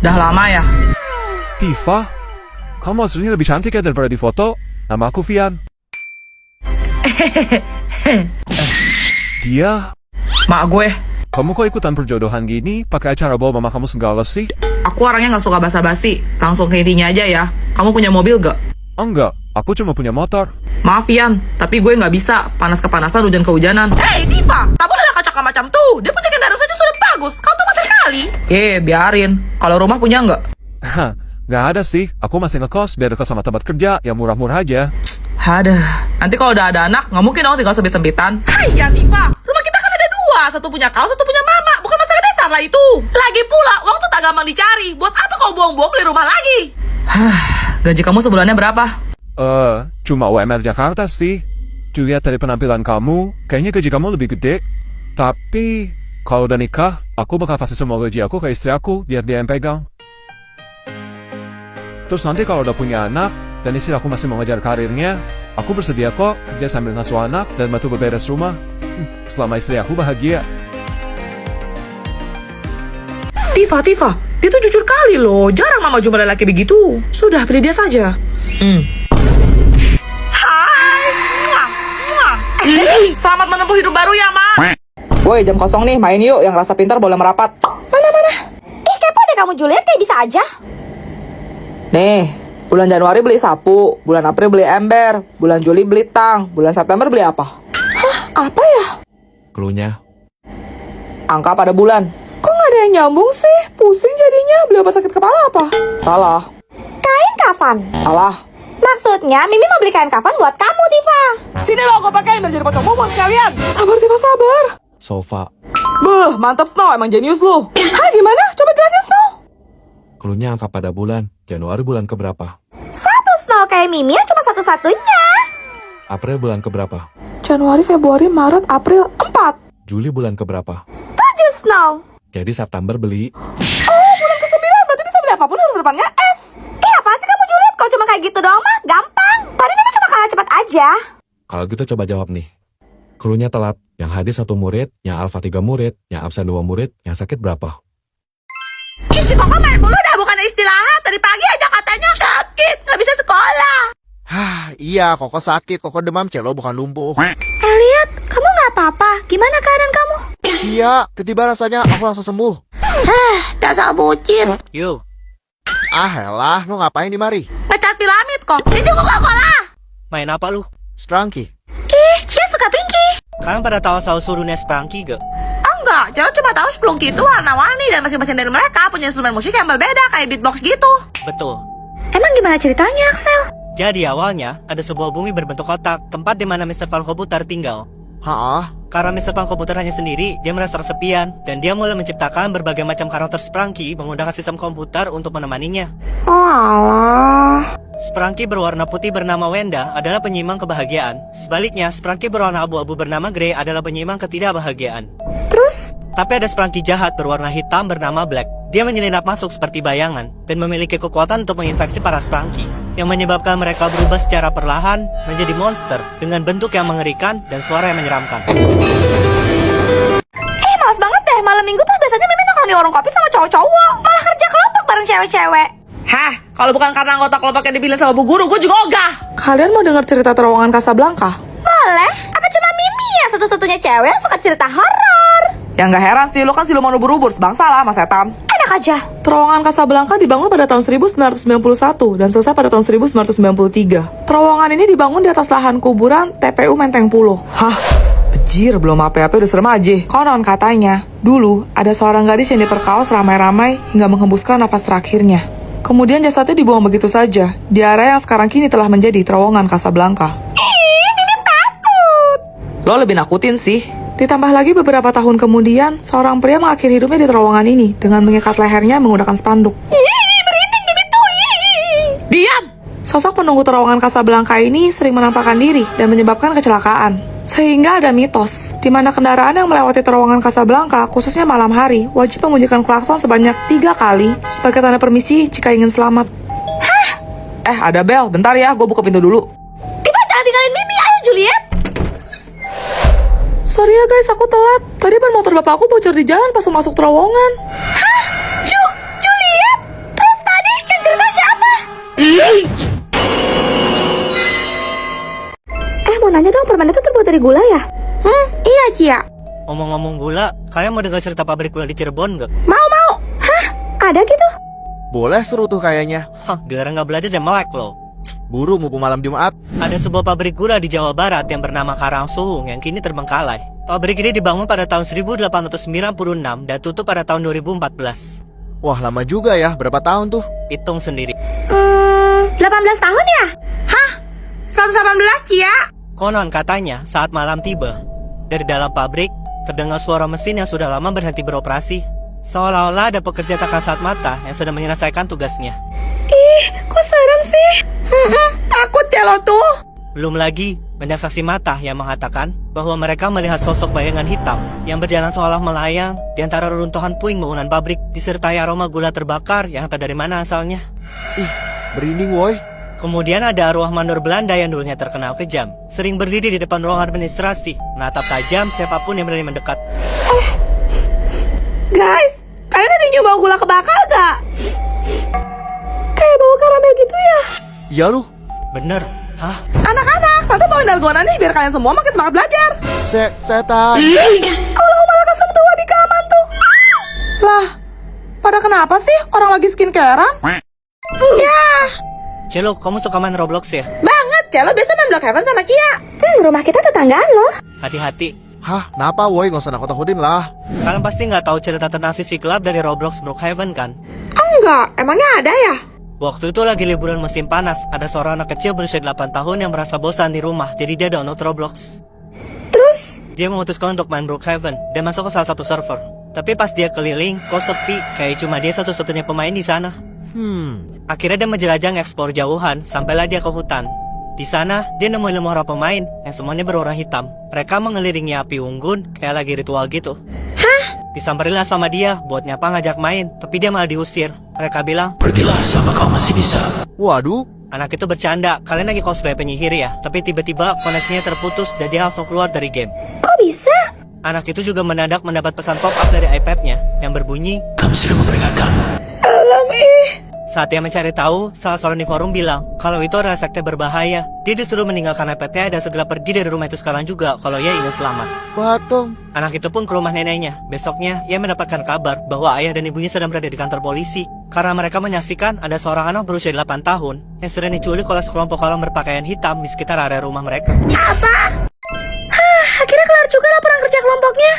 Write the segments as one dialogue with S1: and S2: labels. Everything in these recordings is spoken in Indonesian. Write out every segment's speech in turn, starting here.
S1: Udah lama ya?
S2: Tifa, kamu aslinya lebih cantik ya daripada di foto. Nama aku Vian. Dia,
S1: Mak gue.
S2: kamu kok ikutan perjodohan gini? Pakai acara bawa mama kamu segala sih?
S1: Aku orangnya gak suka basa-basi. Langsung ke intinya aja ya. Kamu punya mobil gak?
S2: Enggak, aku cuma punya motor.
S1: Maaf Ian, tapi gue gak bisa. Panas kepanasan, hujan kehujanan. Hei Tifa, tak boleh kacak macam tuh. Dia punya kendaraan saja sudah bagus. Kau tuh mati kali. Biarin. Kalau rumah punya gak?
S2: Hah, nggak ada sih. Aku masih ngekos biar dekat sama tempat kerja yang murah-murah aja.
S1: Aduh, nanti kalau udah ada anak, gak mungkin dong tinggal sempit-sempitan. Hai ya Tifa, rumah kita kan ada dua. Satu punya kau, satu punya mama. Bukan masalah besar lah itu. Lagi pula, uang tuh tak gampang dicari. Buat apa kau buang-buang beli rumah lagi? Gaji kamu sebulannya berapa?
S2: Cuma UMR Jakarta sih. Dilihat dari penampilan kamu, kayaknya gaji kamu lebih gede. Tapi, kalau udah nikah, aku bakal kasih semua gaji aku ke istri aku, biar dia yang pegang. Terus nanti kalau udah punya anak, dan istri aku masih mau ngejar karirnya, aku bersedia kok kerja sambil ngasuh anak dan bantu beberes rumah. Selama istri aku bahagia.
S1: Tifa, dia tuh jujur kali loh. Jarang mama jumpa lelaki begitu. Sudah, pilih dia saja. Hai. Selamat menempuh hidup baru ya, Ma. Woi, jam kosong nih, main yuk. Yang rasa pintar boleh merapat.
S3: Mana? Ih, kepo deh kamu Juliet, kayak bisa aja.
S1: Nih, bulan Januari beli sapu, bulan April beli ember, bulan Juli beli tang, bulan September beli apa?
S3: Hah, apa ya?
S2: Cluenya.
S1: Angka pada bulan.
S3: Kok nggak ada yang nyambung sih? Pusing jadinya, beli apa sakit kepala apa?
S1: Salah.
S3: Kain kafan.
S1: Salah.
S3: Maksudnya, Mimi mau beli kain kafan buat kamu, Tifa.
S1: Sini loh, aku pakai biar jadi pocong buat kalian.
S3: Sabar, Tifa, sabar.
S2: Sofa.
S1: Beuh, mantap Snow, emang jenius lu.
S3: Hah, gimana? Coba jelasin, Snow.
S2: Cluenya angka pada bulan. Januari bulan keberapa?
S3: Satu Snow kayak Mimi yang cuma satu-satunya.
S2: April bulan keberapa?
S3: Januari, Februari, Maret, April, 4.
S2: Juli bulan keberapa?
S3: 7 Snow.
S2: Jadi September beli.
S3: Oh, bulan ke-9 berarti bisa beli apapun huruf depannya S. Ih, apa sih kamu Juliet? Kau cuma kayak gitu doang mah, gampang. Tadi Mimi cuma kalah cepat aja.
S2: Kalau gitu coba jawab nih. Cluenya telat. Yang hadir 1 murid, yang alfa 3 murid, yang absen 2 murid, yang sakit berapa?
S1: Isi Koko main mulu dah, bukan istirahat. Tadi pagi aja katanya sakit, gak bisa sekolah.
S4: Iya, Koko sakit, Koko demam, Celo bukan lumpuh.
S3: Elliot, kamu nggak apa-apa? Gimana keadaan kamu?
S4: Cia, tiba-tiba rasanya aku langsung sembuh.
S1: Dasar bucin.
S4: Yuk. Elah, lu ngapain di mari?
S1: Ngecat piramid kok. Ini Coca-Cola.
S5: Main apa lu?
S4: Sprangki.
S3: Ih, Cia suka Pinky.
S5: Kalian pada tahu suruhnya Sprangki gak?
S1: Enggak, Celo cuma tahu Splunky itu warna-warni dan masing-masing dari mereka punya instrumen musik yang berbeda kayak beatbox gitu.
S5: Betul.
S3: Emang gimana ceritanya, Axel?
S5: Jadi awalnya ada sebuah bumi berbentuk kotak, tempat di mana Mr. Pan Komputer tinggal. Karena Mr. Pan Komputer hanya sendiri, dia merasa kesepian dan dia mulai menciptakan berbagai macam karakter Sprangki menggunakan sistem komputer untuk menemaninya.
S3: Oh alah.
S5: Sprangki berwarna putih bernama Wenda adalah penyimbang kebahagiaan. Sebaliknya, Sprangki berwarna abu-abu bernama Grey adalah penyimbang ketidakbahagiaan.
S3: Terus?
S5: Tapi ada Sprangki jahat berwarna hitam bernama Black. Dia menyelinap masuk seperti bayangan dan memiliki kekuatan untuk menginfeksi para Sprangki, yang menyebabkan mereka berubah secara perlahan menjadi monster dengan bentuk yang mengerikan dan suara yang menyeramkan.
S3: Males banget deh, malam minggu tuh biasanya Mimi nongkrong di warung kopi sama cowok-cowok. Malah kerja kelompok bareng cewek-cewek.
S1: Hah, kalau bukan karena anggota kelompok yang dipilih sama Bu Guru, gue juga ogah.
S3: Kalian mau dengar cerita terowongan Casablanca? Boleh, apa cuma Mimi ya satu-satunya cewek yang suka cerita horor?
S1: Ya nggak heran sih, lo kan siluman ubur-ubur, sebangsa lah sama setan.
S3: Enak aja.
S1: Terowongan Casablanca dibangun pada tahun 1991 dan selesai pada tahun 1993. Terowongan ini dibangun di atas lahan kuburan TPU Menteng Pulo. Hah? Bejir, belum apa-apa udah serem aja. Konon katanya, dulu ada seorang gadis yang diperkaos ramai-ramai hingga menghembuskan nafas terakhirnya. Kemudian jasadnya dibuang begitu saja di area yang sekarang kini telah menjadi terowongan Casablanca.
S3: Ih, Mimi takut.
S1: Lo lebih nakutin sih. Ditambah lagi beberapa tahun kemudian, seorang pria mengakhiri hidupnya di terowongan ini dengan mengikat lehernya menggunakan spanduk.
S3: Ih, merinding Mimi tuh.
S1: Diam! Sosok penunggu terowongan Casablanca ini sering menampakkan diri dan menyebabkan kecelakaan. Sehingga ada mitos, di mana kendaraan yang melewati terowongan Casablanca, khususnya malam hari, wajib membunyikan klakson sebanyak 3 kali sebagai tanda permisi jika ingin selamat.
S3: Hah?
S1: Ada bel, bentar ya, gue buka pintu dulu.
S3: Tiba jangan tinggalin Mimi, ayo Juliet.
S1: Sorry ya guys, aku telat. Tadi ban motor bapak aku bocor di jalan pas masuk terowongan.
S3: Hah? Juliet? emang permen itu terbuat dari gula ya?
S1: Iya, Cia.
S5: Ngomong-ngomong gula, kalian mau dengar cerita pabrik gula di Cirebon nggak?
S3: Mau. Hah? Ada gitu?
S4: Boleh seru tuh kayaknya.
S5: Hah, gara nggak belajar dan melek loh.
S4: Buru mumpung malam Jumat.
S5: Ada sebuah pabrik gula di Jawa Barat yang bernama Karangsuhung yang kini terbengkalai. Pabrik ini dibangun pada tahun 1896 dan tutup pada tahun 2014.
S4: Wah, lama juga ya. Berapa tahun tuh?
S5: Hitung sendiri.
S3: 18 tahun ya?
S1: 118, Cia.
S5: Konon katanya saat malam tiba, dari dalam pabrik terdengar suara mesin yang sudah lama berhenti beroperasi. Seolah-olah ada pekerja tak kasat mata yang sedang menyelesaikan tugasnya.
S3: Ih, kok serem sih?
S1: Takut ya lo tuh.
S5: Belum lagi, banyak saksi mata yang mengatakan bahwa mereka melihat sosok bayangan hitam yang berjalan seolah melayang di antara reruntuhan puing bangunan pabrik disertai aroma gula terbakar yang tak dari mana asalnya.
S4: Ih, merinding woi.
S5: Kemudian ada arwah mandor Belanda yang dulunya terkenal kejam, sering berdiri di depan ruang administrasi, menatap tajam siapapun yang berani mendekat.
S1: Guys, kalian ada yang nyoba gula kebakar gak?
S3: Kayak bau karamel gitu ya?
S4: Iya lu.
S5: Bener? Hah?
S1: Anak-anak, tante bawain dalgona nih biar kalian semua makin semangat belajar.
S4: Setan.
S1: Allahumma lakasum tuh wabika aman tuh. Lah, pada kenapa sih orang lagi skincarean? Ya,
S5: Celo, kamu suka main Roblox ya?
S1: banget. Celo biasa main Blockhaven sama Kia.
S3: Rumah kita tetanggaan loh.
S5: Hati-hati.
S4: Hah, kenapa woi? Gak usah nakut-nakutin lah.
S5: Kalian pasti nggak tahu cerita tentang sisi gelap dari Roblox Brookhaven kan?
S1: Enggak, emangnya ada ya?
S5: Waktu itu lagi liburan musim panas, ada seorang anak kecil berusia 8 tahun yang merasa bosan di rumah, jadi dia download Roblox.
S3: Terus?
S5: Dia memutuskan untuk main Brookhaven dan masuk ke salah satu server. Tapi pas dia keliling, kok sepi, kayak cuma dia satu-satunya pemain di sana. Akhirnya dia menjelajah ngeksplor jauhan, sampailah dia ke hutan. Di sana, dia nemuin 5 orang pemain yang semuanya berwarna hitam. Mereka mengelilingi api unggun, kayak lagi ritual gitu. Disamperinlah sama dia, buat nyapa ngajak main, tapi dia malah diusir. Mereka bilang,
S6: Pergilah sama kau masih bisa.
S4: Waduh.
S5: anak itu bercanda, kalian lagi cosplay penyihir ya? Tapi tiba-tiba koneksinya terputus dan dia langsung keluar dari game.
S3: Kok bisa?
S5: Anak itu juga mendadak mendapat pesan pop-up dari iPad-nya yang berbunyi,
S6: Kami sudah memperingatkanmu.
S5: saat dia mencari tahu, salah seorang di forum bilang kalau itu adalah sekte berbahaya. Dia disuruh meninggalkan iPad-nya dan segera pergi dari rumah itu sekarang juga kalau ia ingin selamat.
S4: Patung.
S5: Anak itu pun ke rumah neneknya. Besoknya, ia mendapatkan kabar bahwa ayah dan ibunya sedang berada di kantor polisi karena mereka menyaksikan ada seorang anak berusia 8 tahun yang sedang diculik oleh sekelompok orang berpakaian hitam di sekitar area rumah mereka.
S3: Akhirnya kelar juga laporan kerja kelompoknya.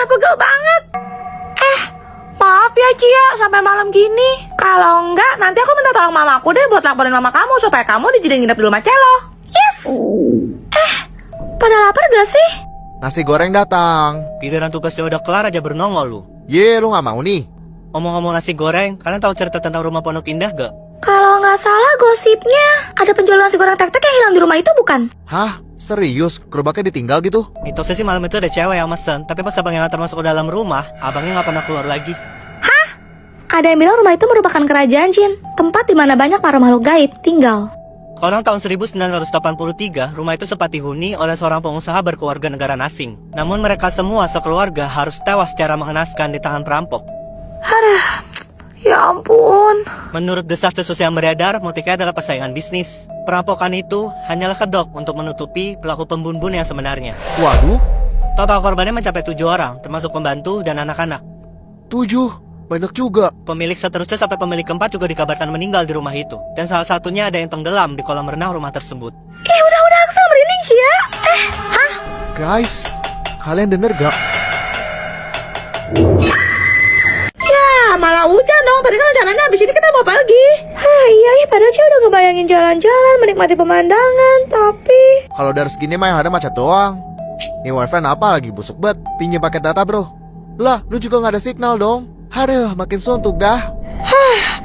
S1: Pegel banget. Maaf ya Cia, sampai malam gini. Kalau enggak, nanti aku minta tolong mamaku deh buat laporin mama kamu supaya kamu dijadiin nginep di rumah Celo.
S3: Yes. Pada lapar gak sih?
S4: Nasi goreng datang.
S5: Giliran tugasnya udah kelar aja bernongol lu.
S4: Ye, lu gak mau nih?
S5: Omong-omong nasi goreng, kalian tahu cerita tentang rumah Pondok Indah gak?
S3: Kalau nggak salah gosipnya ada penjual nasi goreng tek-tek yang hilang di rumah itu bukan?
S4: Hah? Serius? Gerobaknya ditinggal gitu?
S5: Mitosnya sih malam itu ada cewek yang mesen, tapi pas abang yang ngantar masuk ke dalam rumah, abangnya nggak pernah keluar lagi.
S3: Ada yang bilang rumah itu merupakan kerajaan jin, tempat di mana banyak para makhluk gaib tinggal.
S5: Konon tahun 1983, rumah itu sempat dihuni oleh seorang pengusaha berkeluarga negara asing. Namun mereka semua sekeluarga harus tewas secara mengenaskan di tangan perampok.
S1: Ya ampun.
S5: Menurut desas-desus yang beredar, motifnya adalah persaingan bisnis. Perampokan itu hanyalah kedok untuk menutupi pelaku pembunuh yang sebenarnya.
S4: Waduh.
S5: Total korbannya mencapai 7 orang, termasuk pembantu dan anak-anak.
S4: 7. Banyak juga.
S5: Pemilik seterusnya sampai pemilik keempat juga dikabarkan meninggal di rumah itu. Dan salah satunya ada yang tenggelam di kolam renang rumah tersebut.
S3: Udah Axel merinding Cia.
S4: Guys, kalian denger gak?
S1: Malah hujan dong. Tadi kan rencananya abis ini kita mau pergi.
S3: Iya ya, padahal Cia udah ngebayangin jalan-jalan, menikmati pemandangan, tapi...
S4: Kalau dari segini mah yang ada macet doang. Nih wifi apa lagi busuk banget. Pinjam paket data bro. Lah, lu juga gak ada signal dong. Aduh, makin suntuk dah.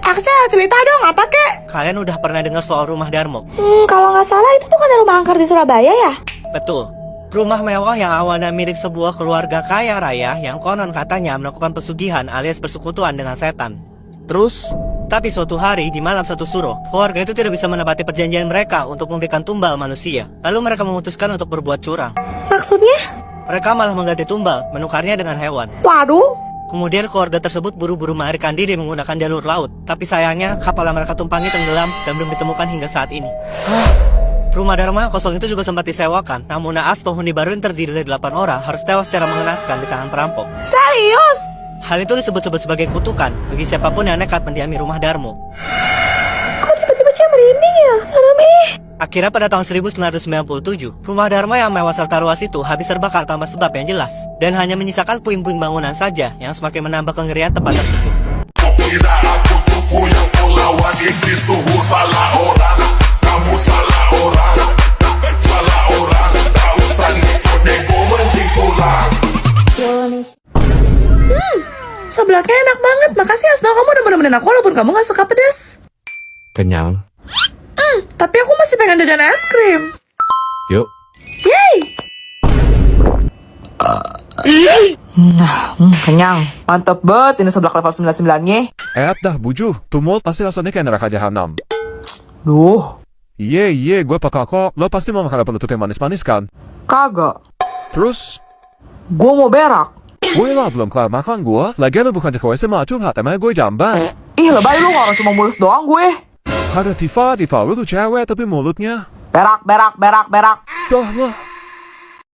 S1: Axel, cerita dong apa kek?
S5: Kalian udah pernah dengar soal rumah Darmo?
S3: Kalau nggak salah itu bukan rumah angker di Surabaya ya?
S5: Betul. Rumah mewah yang awalnya milik sebuah keluarga kaya raya yang konon katanya melakukan pesugihan alias persekutuan dengan setan.
S4: Terus?
S5: Tapi suatu hari di malam satu suro, keluarga itu tidak bisa menepati perjanjian mereka untuk memberikan tumbal manusia. Lalu mereka memutuskan untuk berbuat curang.
S3: Maksudnya?
S5: Mereka malah mengganti tumbal, menukarnya dengan hewan.
S1: Waduh.
S5: Kemudian keluarga tersebut buru-buru melarikan diri menggunakan jalur laut. Tapi sayangnya kapal yang mereka tumpangi tenggelam dan belum ditemukan hingga saat ini. Rumah Dharma kosong itu juga sempat disewakan, namun naas penghuni baru yang terdiri dari 8 orang harus tewas secara mengenaskan di tangan perampok.
S3: Serius?
S5: Hal itu disebut-sebut sebagai kutukan bagi siapapun yang nekat mendiami rumah Darmo.
S3: Kok tiba-tiba Cia merinding ya? Serem ih.
S5: Akhirnya pada tahun 1997, rumah Dharma yang mewah serta luas itu habis terbakar tanpa sebab yang jelas, dan hanya menyisakan puing-puing bangunan saja yang semakin menambah kengerian tempat tersebut.
S7: Kira aku tuh punya pelawan ini suhu salah orang. Kamu salah orang. Salah orang. Tak usah nego mending pulang.
S1: Sebelaknya enak banget. Makasih Asno, kamu udah nemenin aku walaupun kamu gak suka pedas.
S2: Kenyang?
S1: Tapi aku masih pengen jajan es krim.
S2: Yuk.
S1: Yeay! Kenyang. Mantep banget ini seblak level 99-nya.
S2: Dah buju, tuh mulut pasti rasanya kayak neraka jahanam.
S1: Duh,
S2: Iya, gue peka kok. Lo pasti mau makan penutup yang manis-manis kan?
S1: kagak.
S2: Terus,
S1: Gue mau berak.
S2: gue lah belum kelar makan gue. Lagian lo bukan ke WC mah curhat, emangnya gue jamban.
S1: Ih, lebay lu, orang cuma mulus doang gue.
S2: Ada Tifa, lu tuh cewek tapi mulutnya.
S1: Berak.
S2: Dah lah.